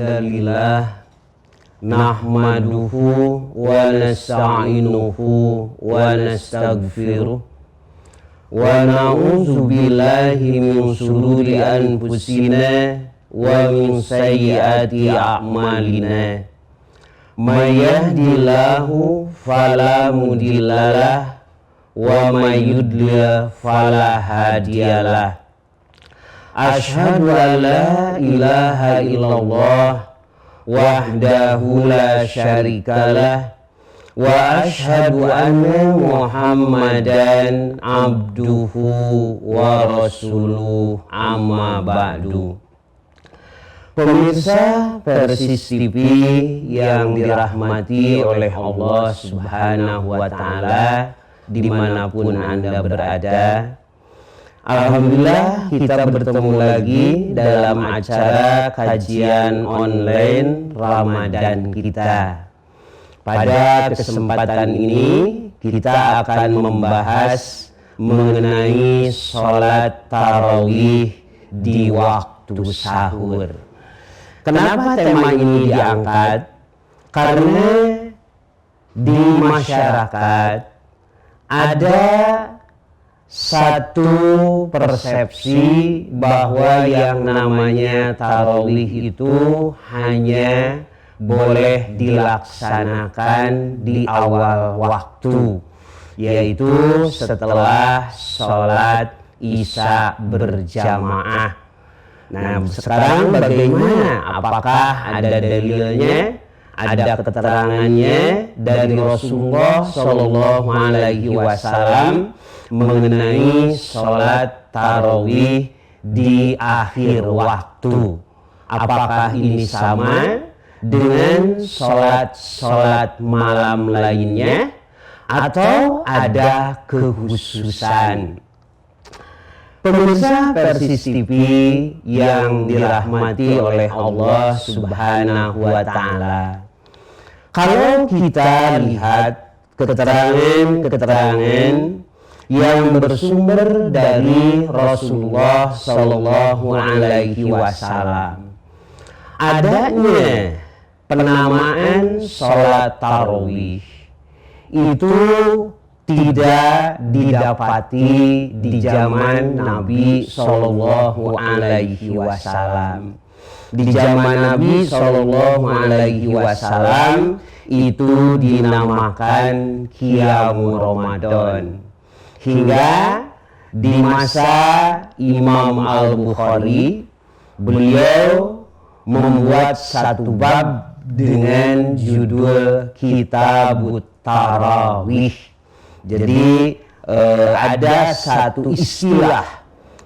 hamdalillah nahmaduhu wa nasta'inuhu wa nastaghfiruh wa na'udzu billahi min shururi anfusina wa min sayyiati a'malina. May yahdihillahu fala mudhillalah wa may yudlil fala hadiyalah. Asyhadu an la ilaha illallah wahdahu la syarikalah wa asyhadu anna Muhammadan abduhu wa rasuluh, amma ba'du. Pemirsa Persis TV yang dirahmati oleh Allah Subhanahu wa Ta'ala, dimanapun Anda berada, alhamdulillah kita bertemu lagi dalam acara kajian online Ramadan kita. Pada kesempatan ini kita akan membahas mengenai sholat tarawih di waktu sahur. Kenapa tema ini diangkat? Karena di masyarakat ada satu persepsi bahwa yang namanya tarawih itu hanya boleh dilaksanakan di awal waktu, yaitu setelah sholat isya berjamaah. Nah, sekarang bagaimana? Apakah ada dalilnya? Ada keterangannya dari Rasulullah Shallallahu Alaihi Wasallam mengenai sholat tarawih di akhir waktu. Apakah ini sama dengan sholat malam lainnya atau ada kekhususan? Pemirsa Persis TV yang dirahmati oleh Allah Subhanahu wa Ta'ala, kalau kita lihat keterangan-keterangan yang bersumber dari Rasulullah Sallallahu Alaihi Wasallam, adanya penamaan sholat tarawih itu tidak didapati di zaman Nabi Sallallahu Alaihi Wasallam. Di zaman Nabi Sallallahu Alaihi Wasallam itu dinamakan Qiyamul Ramadan. Hingga di masa Imam Al-Bukhari, beliau membuat satu bab dengan judul Kitabut Tarawih. Jadi ada satu istilah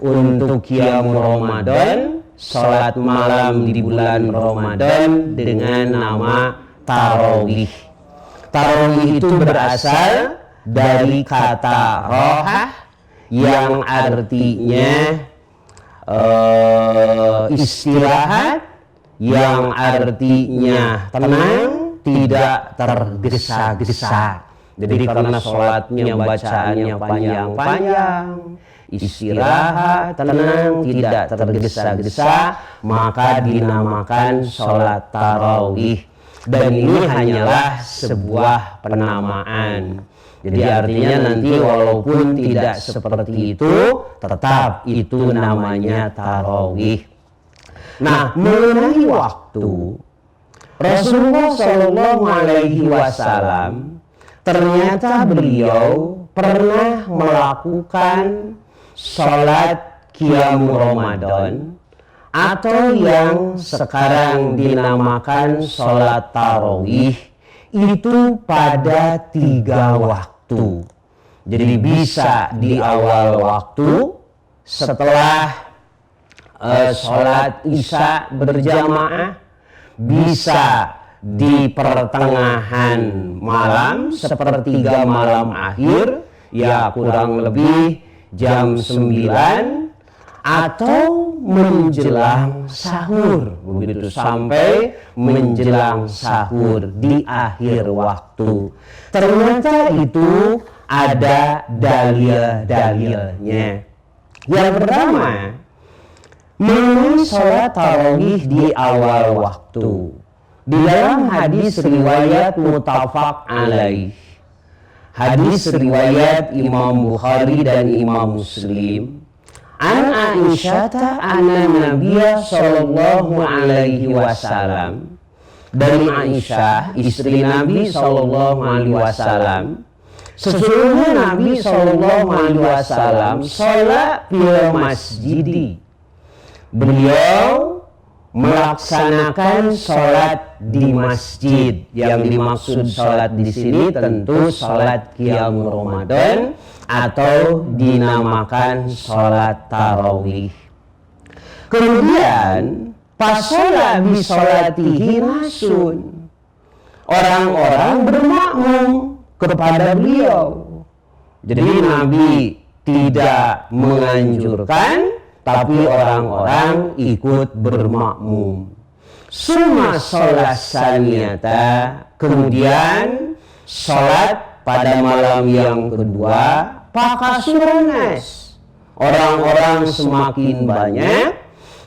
untuk Qiyamul Ramadan, sholat malam di bulan Ramadan, dengan nama tarawih. Tarawih itu berasal dari kata rohah yang artinya istirahat, yang artinya tenang, tidak tergesa-gesa. Jadi karena sholatnya bacaannya panjang-panjang, istirahat, tenang, tidak tergesa-gesa, maka dinamakan sholat tarawih. Dan ini hanyalah sebuah penamaan. Jadi artinya nanti walaupun tidak seperti itu, tetap itu namanya tarawih. Nah, mengenai waktu, Rasulullah Shallallahu Alaihi Wasallam ternyata beliau pernah melakukan sholat Qiyamul Ramadan atau yang sekarang dinamakan sholat tarawih itu pada 3 waktu. Jadi bisa di awal waktu setelah sholat isya berjamaah, bisa di pertengahan malam, sepertiga malam akhir, ya kurang lebih jam 9, atau menjelang sahur, begitu sampai menjelang sahur di akhir waktu. Ternyata itu ada dalil-dalilnya. Yang pertama, mengenai sholat tarawih di awal waktu. Di dalam hadis riwayat muttafaq alaih, hadis riwayat Imam Bukhari dan Imam Muslim, an Aisyah anna Nabiya sallallahu alaihi wasallam, dari Aisyah istri Nabi sallallahu alaihi wasallam, sesungguhnya Nabi sallallahu alaihi wasallam sholat fil masjidi, beliau melaksanakan sholat di masjid. Yang dimaksud sholat di sini tentu sholat qiyam Ramadan atau dinamakan sholat tarawih. Kemudian fasola bi sholatihi nasun, orang-orang bermakmum kepada beliau. Jadi Nabi tidak menganjurkan, tapi orang-orang ikut bermakmum. Summa sholat saniyata, kemudian sholat pada malam yang kedua, pakasurunas, orang-orang semakin banyak.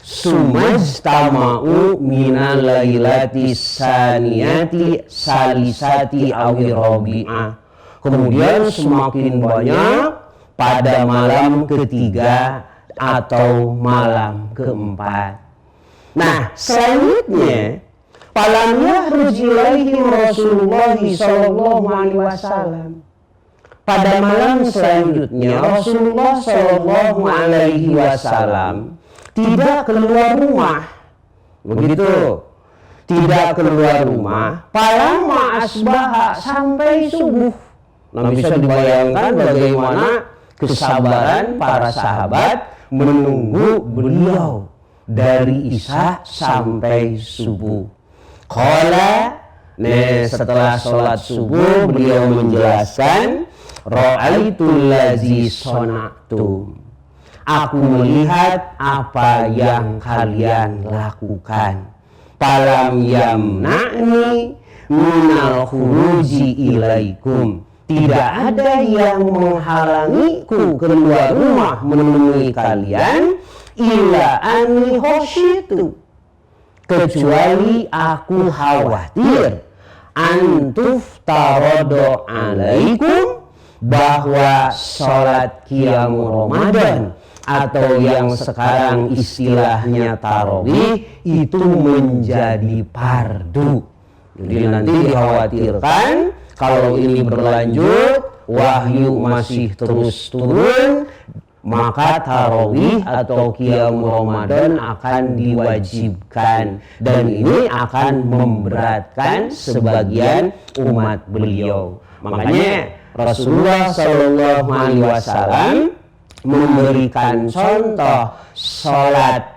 Sumajtama'u minal lailati saniyati salisati awi rabi'ah, kemudian semakin banyak pada malam ketiga atau malam keempat. Nah, selanjutnya falam yakhruj ilaihim Rasulullah sallallahu alaihi wasallam. Pada malam selanjutnya Rasulullah sallallahu alaihi wasallam tidak keluar rumah. Begitu, tidak keluar rumah falamma asbaha, sampai subuh. Nah, bisa dibayangkan bagaimana kesabaran para sahabat menunggu beliau dari Isya sampai subuh. Qala, setelah sholat subuh beliau menjelaskan, ra'aitul ladzi shana'tum, aku melihat apa yang kalian lakukan. Falam yamna'ni minal khuruji ilaikum, tidak ada yang menghalangiku keluar rumah menemui kalian, illa anni khasyitu, kecuali aku khawatir, antuf tarodo alaikum, bahwa sholat qiyam Ramadan atau yang sekarang istilahnya tarawih itu menjadi fardu. Jadi nanti dikhawatirkan kalau ini berlanjut, wahyu masih terus turun, maka tarawih atau qiyam Ramadan akan diwajibkan, dan ini akan memberatkan sebagian umat beliau. Makanya Rasulullah Shallallahu Alaihi Wasallam memberikan contoh sholat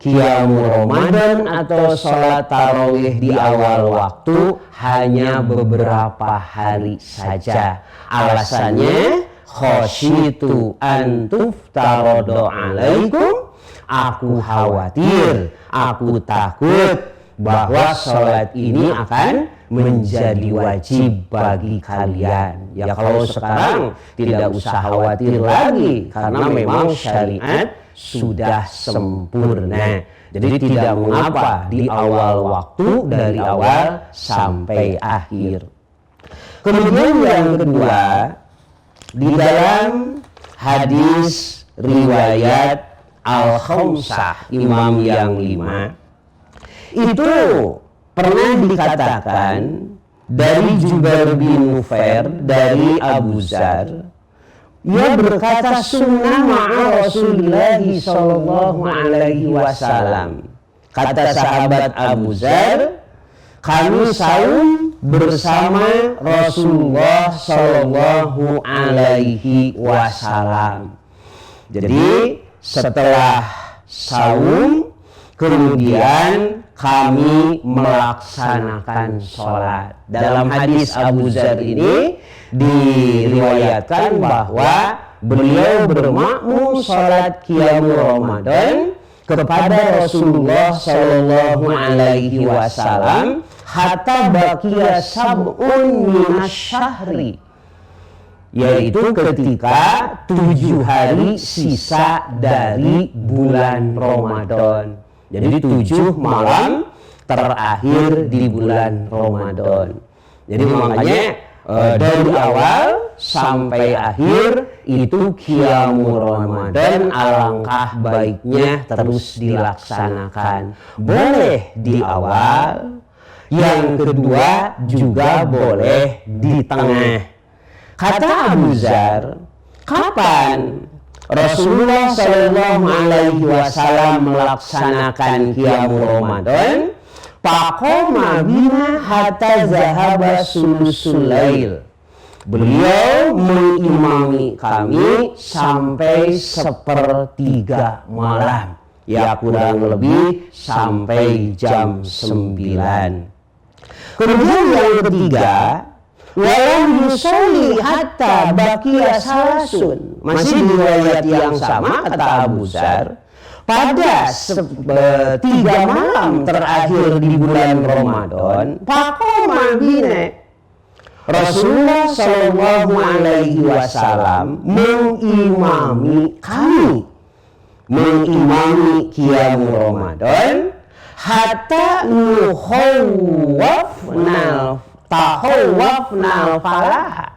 qiyam Ramadan atau sholat tarawih di awal waktu hanya beberapa hari saja. Alasannya, khasyitu antuf tarodo alaikum, aku khawatir, aku takut bahwa sholat ini akan menjadi wajib bagi kalian. Ya kalau sekarang tidak usah khawatir lagi, karena memang syariat sudah sempurna. Jadi tidak mengapa di awal waktu, dari awal sampai akhir. Kemudian yang kedua, di dalam hadis riwayat Al-Khamsah, imam yang 5, itu pernah dikatakan dari Jubair bin Nufair, dari Abu Dzar, ia berkata, sunnah ma'a Rasulullah sallallahu alaihi wasallam. Kata sahabat Abu Dzar, kami saum bersama Rasulullah sallallahu alaihi wasallam. Jadi setelah saum kemudian kami melaksanakan sholat. Dalam hadis Abu Dzar ini diriwayatkan bahwa beliau bermakmum sholat qiyam Ramadan kepada Rasulullah Shallallahu Alaihi Wasallam hatta baqiya sab'un minasyahri, yaitu ketika 7 hari sisa dari bulan Ramadan. Jadi 7 malam terakhir di bulan Ramadan. Jadi makanya dari awal sampai akhir itu qiyamul Ramadan alangkah baiknya terus dilaksanakan. Boleh di awal, yang kedua juga boleh di tengah. Kata Abu Dzar, kapan Rasulullah Shallallahu Alaihi Wasallam melaksanakan qiyamul Ramadan? Faqoma bina hatta zahaba sulusul lail. Beliau mengimami kami sampai 1/3 malam. Ya kurang lebih sampai jam 9. Kemudian yang ketiga, walam yusolli hatta baqiya salasun. Masih di riwayat yang sama kata Abu Dzar, pada 3 malam terakhir di bulan Ramadan, faqoma bina, Rasulullah Shallallahu Alaihi Wasallam mengimami kami, mengimami qiyamul Ramadan hatta tahawwafnal falah,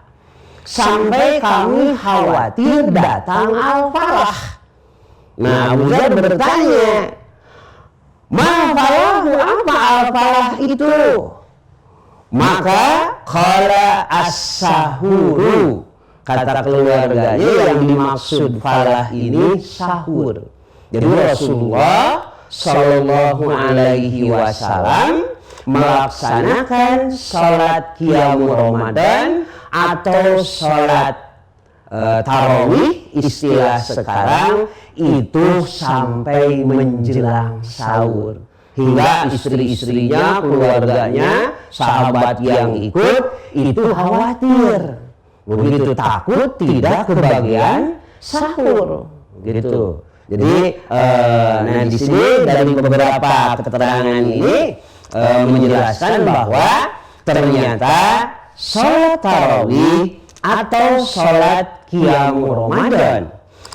sampai kami khawatir datang al-falah. Nah, Abu Dzar bertanya, ma falahu, apa al-falah itu? Maka qala as-sahuru, kata keluarganya yang dimaksud falah ini sahur. Jadi Rasulullah Shallallahu Alaihi Wasallam melaksanakan sholat qiyamul Ramadan atau sholat tarawih istilah sekarang itu sampai menjelang sahur, hingga istri-istrinya, keluarganya, sahabat yang ikut itu khawatir, begitu takut tidak kebagian sahur, gitu. Jadi nah di sini dari beberapa keterangan ini menjelaskan bahwa ternyata sholat tarawih atau sholat qiyamul Ramadan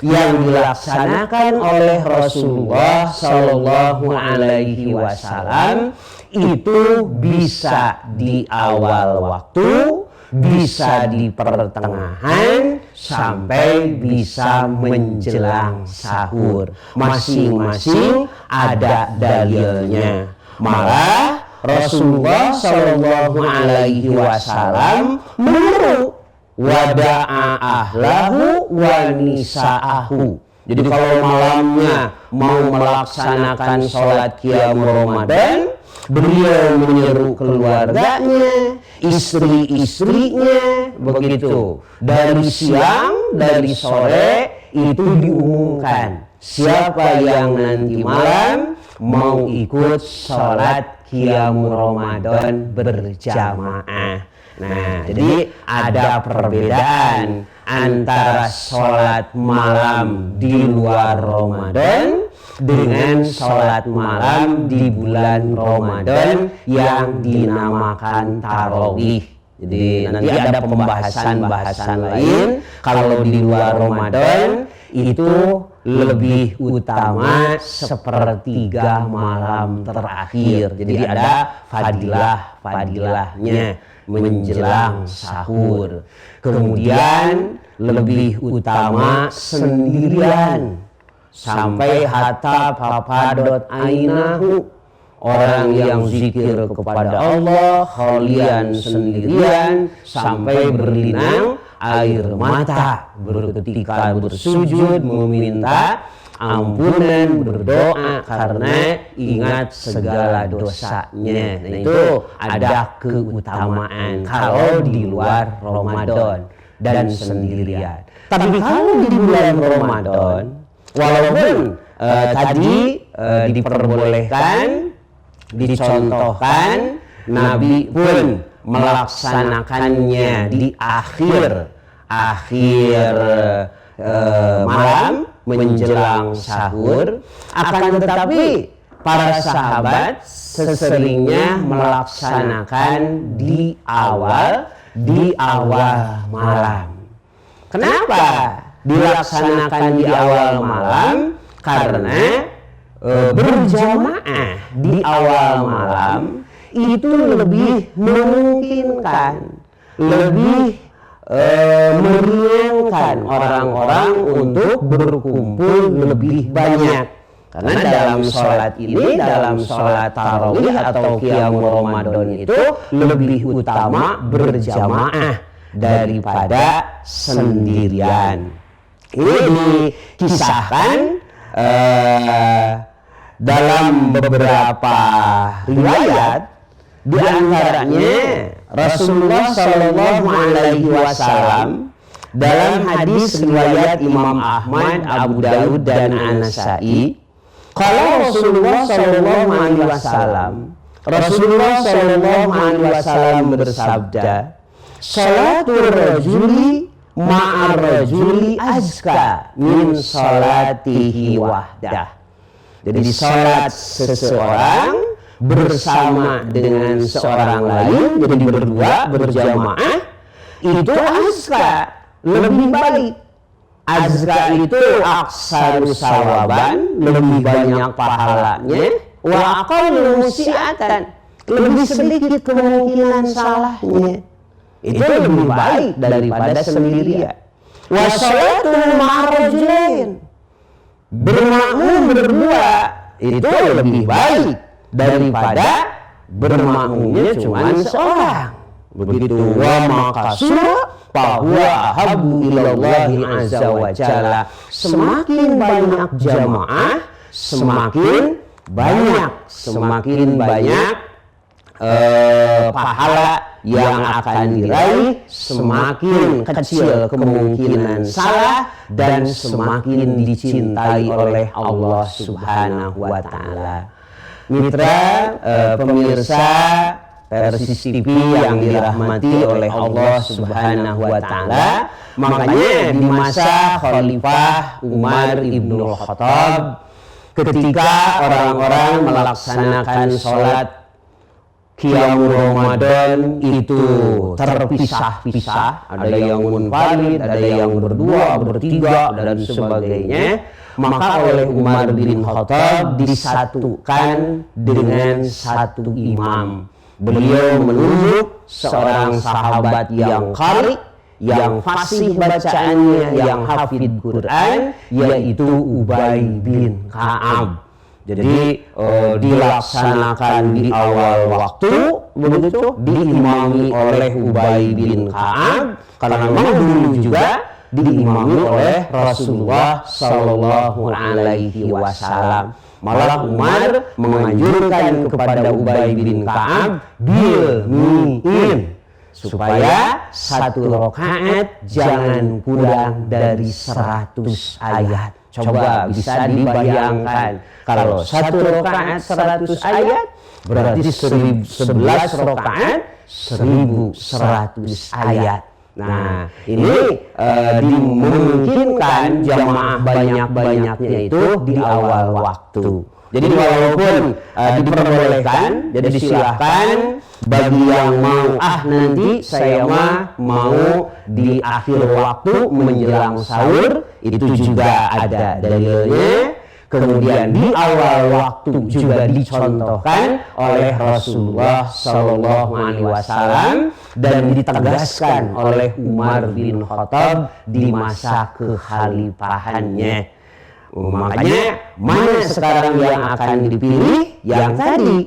yang dilaksanakan oleh Rasulullah Shallallahu Alaihi Wasallam itu bisa di awal waktu, bisa di pertengahan, sampai bisa menjelang sahur. Masing-masing ada dalilnya. Malah Rasulullah Shallallahu Alaihi Wasallam menyeru wada'a ahlahu wa nisa'ahu. Jadi kalau malamnya mau melaksanakan sholat qiyamul Ramadan, beliau menyeru keluarganya, istri-istrinya, begitu. Dari siang, dari sore itu diumumkan siapa yang nanti malam mau ikut sholat qiyamul Ramadan berjamaah. Nah, jadi ada perbedaan antara sholat malam di luar Ramadan dengan sholat malam di bulan Ramadan yang dinamakan tarawih. Jadi nanti ada pembahasan-bahasan lain. Kalau di luar Ramadan itu lebih utama 1/3 malam terakhir. Jadi ada fadilah-fadilahnya menjelang sahur. Kemudian lebih utama sendirian sampai hatta papadot ainahu, orang yang zikir kepada Allah khalian sendirian sampai berlinang air mata, ketika bersujud meminta ampunan, berdoa karena ingat segala dosanya. Nah, itu ada keutamaan kalau di luar Ramadan dan sendirian. Tapi kalau di bulan Ramadan, walaupun tadi diperbolehkan, dicontohkan, Nabi pun melaksanakannya di akhir malam menjelang sahur, akan tetapi para sahabat seseringnya melaksanakan di awal malam. Kenapa dilaksanakan di awal malam? Karena berjamaah di awal malam itu lebih memungkinkan, lebih meringankan orang-orang untuk berkumpul lebih banyak. Karena dalam sholat ini, dalam sholat tarawih atau qiyamul Ramadan itu lebih utama berjamaah daripada sendirian. Ini dikisahkan dalam beberapa riwayat, di antaranya Rasulullah Shallallahu Alaihi Wasallam dalam hadis riwayat Imam Ahmad, Abu Dawud dan An-Nasai, kalau Rasulullah Shallallahu Alaihi Wasallam, Rasulullah Shallallahu Alaihi Wasallam bersabda, "Salatul rajuli ma'ar rajuli azka min salatihi wahdah." Jadi salat seseorang bersama dengan seorang lain, jadi berdua berjamaah, itu azka, lebih baik. Azka itu aksaru sawaban, lebih banyak pahalanya, wa aqallu musi'atan, lebih sedikit kemungkinan salahnya. Itu lebih baik daripada sendirian. Wa salatu ma'arrajulain, bermakmum berdua itu lebih baik daripada bermakmumnya cuma seorang. Begitu. Wa makasura fahuwa ahabbu ilallahi azza wa jalla. Semakin banyak jamaah, semakin banyak pahala yang akan diraih, semakin kecil kemungkinan salah, dan semakin dicintai oleh Allah Subhanahu wa Ta'ala. Mitra pemirsa Persis TV yang dirahmati oleh Allah Subhanahu wa Ta'ala, makanya di masa Khalifah Umar Ibnul Khattab, ketika orang-orang melaksanakan sholat qiyamul Ramadan itu terpisah-pisah, ada yang munfarid, ada yang berdua, bertiga, dan sebagainya, maka oleh Umar bin Khattab disatukan dengan satu imam. Beliau menunjuk seorang sahabat yang qari, yang fasih bacaannya, yang hafid Quran, yaitu Ubay bin Ka'ab. Jadi dilaksanakan di awal waktu, begitu, diimami oleh Ubay bin Ka'ab, karena memang dulu juga diimami oleh Rasulullah Sallallahu Alaihi Wasallam. Malah Umar menganjurkan kepada Ubay bin Ka'ab bil mi'in, supaya satu rakaat jangan kurang dari 100 ayat. Coba bisa dibayangkan, kalau satu rakaat 100 ayat, berarti 11 rakaat 1100 ayat. Nah, ini dimungkinkan jamaah banyak-banyaknya itu di awal waktu. Jadi walaupun diperbolehkan, jadi silahkan bagi yang mau, nanti saya mau di akhir waktu menjelang sahur, itu juga ada dalilnya. Kemudian di awal waktu juga dicontohkan oleh Rasulullah Sallallahu Alaihi Wasallam dan ditegaskan oleh Umar bin Khattab di masa kekhalifahannya. Makanya mana sekarang yang akan dipilih? Yang tadi,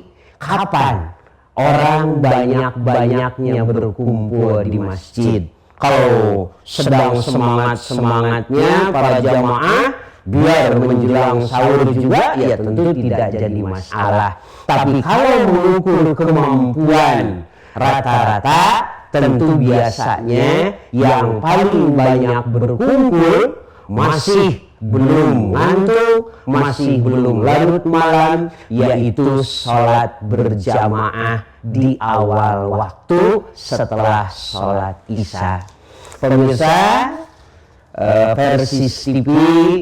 kapan orang banyak-banyaknya berkumpul di masjid. Kalau sedang semangat-semangatnya para jamaah biar menjelang sahur juga, ya tentu tidak jadi masalah. Tapi kalau mengukur kemampuan rata-rata, tentu biasanya yang paling banyak berkumpul masih belum ngantuk, masih belum larut malam, yaitu sholat berjamaah di awal waktu setelah sholat Isya. Pemirsa Persis TV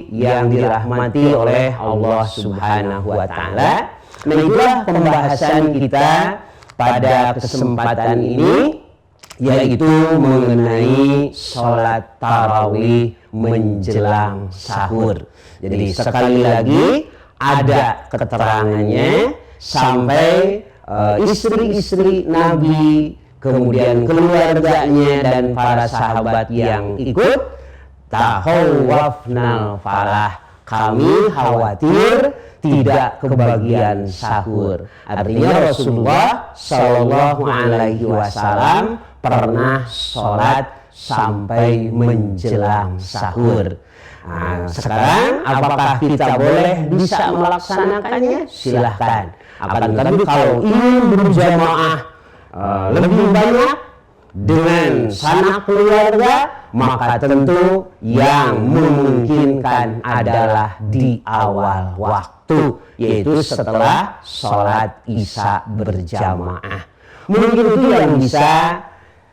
yang dirahmati oleh Allah Subhanahu wa Ta'ala, nah itulah pembahasan kita pada kesempatan ini, yaitu mengenai sholat tarawih menjelang sahur. Jadi sekali lagi ada keterangannya sampai istri-istri Nabi, kemudian keluarganya dan para sahabat yang ikut, tahawwafnal falah, kami khawatir tidak kebagian sahur. Artinya Rasulullah Shallallahu Alaihi Wasallam pernah sholat sampai menjelang sahur. Nah, sekarang apakah kita boleh bisa melaksanakannya? Silahkan. Akan tetapi kalau ingin berjamaah lebih banyak dengan sanak keluarga, maka tentu yang memungkinkan adalah di awal waktu, yaitu setelah sholat isya berjamaah. Mungkin itu yang bisa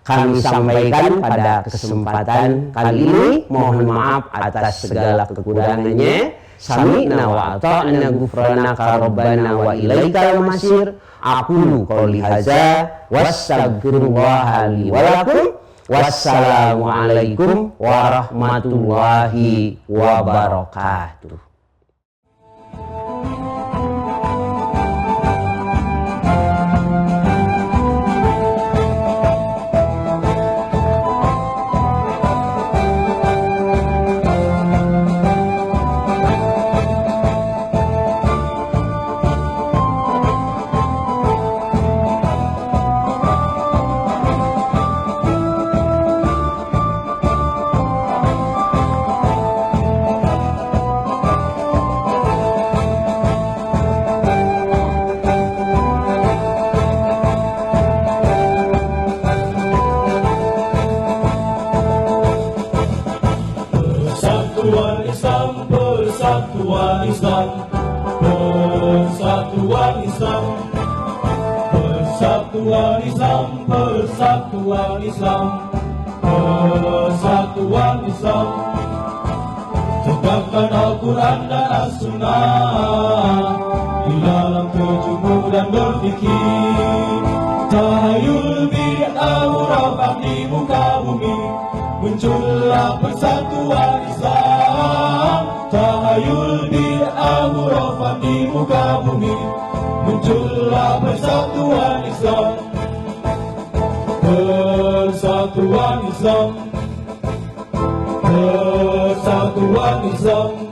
kami sampaikan pada kesempatan kali ini. Mohon maaf atas segala kekurangannya. Sami'na wa ata'na ghufranaka rabbana wa ilaikal masir. Aqulu qouli hadza wastaghfirullaha li wa lakum. Wassalamualaikum warahmatullahi wabarakatuh. Persatuan Islam, persatuan Islam, persatuan Islam, persatuan Islam, persatuan Islam. Tegakkan Al-Quran dan As-Sunnah di dalam tujuhmu dan berfikir. Tahayul bid'ah murabak di muka bumi, muncullah persatuan Islam. Tahayul bid'ah murabak di muka bumi, muncullah persatuan Islam. Persatuan Islam, persatuan Islam.